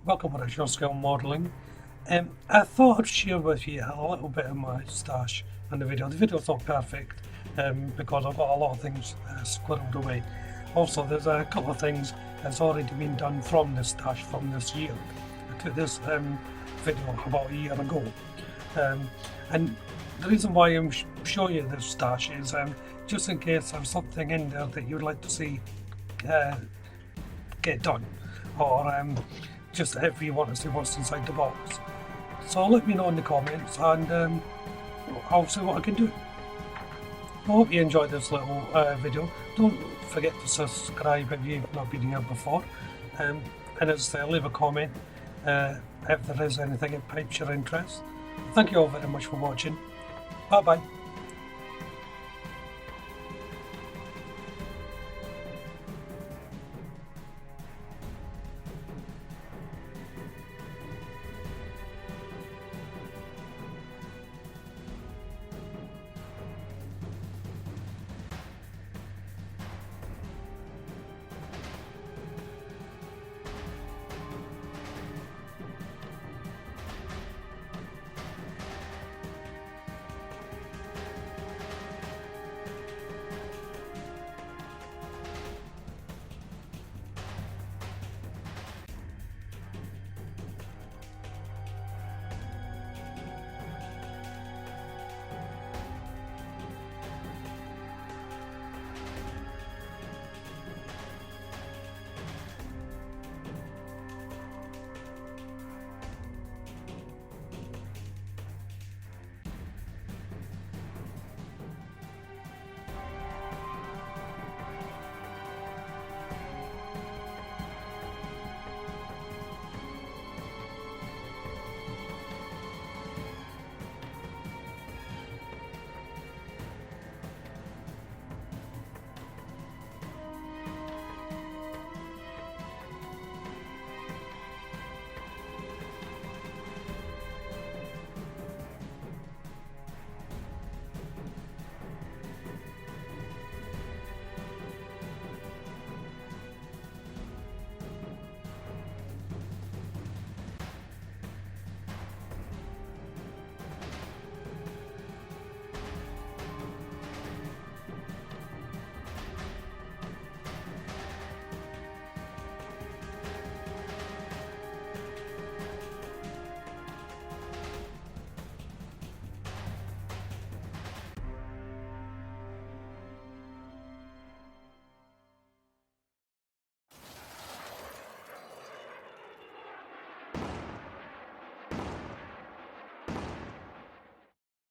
welcome to Your Skill Modelling. I thought I'd share with you a little bit of my stash in the video. The video's not perfect because I've got a lot of things squirreled away. Also, there's a couple of things that's already been done from this stash from this year. I took this video about a year ago. And the reason why I'm showing you this stash is just in case there's something in there that you'd like to see get done, or just if you want to see what's inside the box. So let me know in the comments and I'll see what I can do. I hope you enjoyed this little video. Don't forget to subscribe if you've not been here before, and as leave a comment if there is anything that piques your interest. Thank you all very much for watching. Bye bye.